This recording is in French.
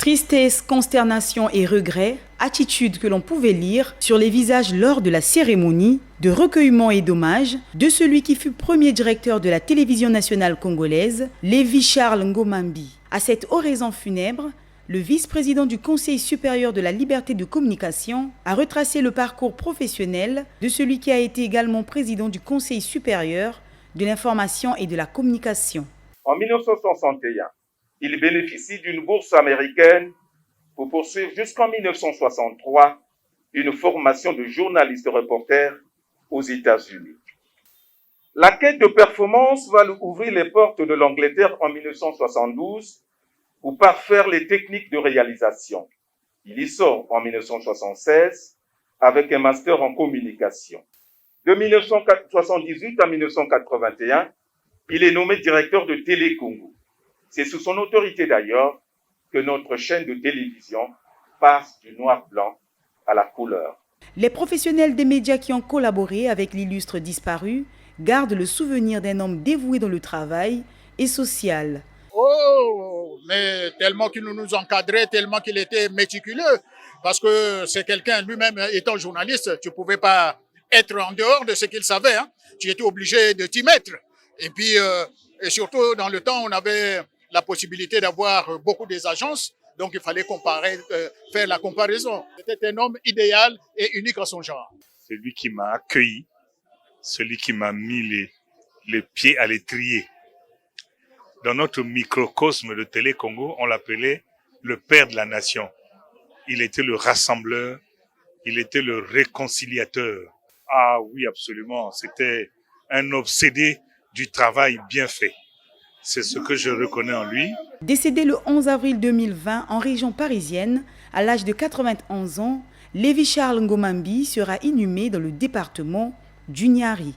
Tristesse, consternation et regret, attitude que l'on pouvait lire sur les visages lors de la cérémonie de recueillement et d'hommage de celui qui fut premier directeur de la télévision nationale congolaise, Lévi Charles Ngomambi. À cette oraison funèbre, le vice-président du Conseil supérieur de la liberté de communication a retracé le parcours professionnel de celui qui a été également président du Conseil supérieur de l'information et de la communication. En 1961, il bénéficie d'une bourse américaine pour poursuivre jusqu'en 1963 une formation de journaliste-reporter aux États-Unis. La quête de performance va lui ouvrir les portes de l'Angleterre en 1972 pour parfaire les techniques de réalisation. Il y sort en 1976 avec un master en communication. De 1978 à 1981, il est nommé directeur de Télé Congo. C'est sous son autorité d'ailleurs que notre chaîne de télévision passe du noir-blanc à la couleur. Les professionnels des médias qui ont collaboré avec l'illustre disparu gardent le souvenir d'un homme dévoué dans le travail et social. Oh, mais tellement qu'il nous encadrait, tellement qu'il était méticuleux, parce que c'est quelqu'un, lui-même étant journaliste, tu ne pouvais pas être en dehors de ce qu'il savait, hein. Tu étais obligé de t'y mettre. Et puis, et surtout, dans le temps, on avait la possibilité d'avoir beaucoup des agences, donc il fallait faire la comparaison. C'était un homme idéal et unique en son genre. C'est lui qui m'a accueilli, celui qui m'a mis les pieds à l'étrier. Dans notre microcosme de Télé Congo, on l'appelait le père de la nation. Il était le rassembleur, il était le réconciliateur. Ah oui, absolument, c'était un obsédé du travail bien fait. C'est ce que je reconnais en lui. Décédé le 11 avril 2020 en région parisienne, à l'âge de 91 ans, Lévi Charles Ngomambi sera inhumé dans le département du Niari.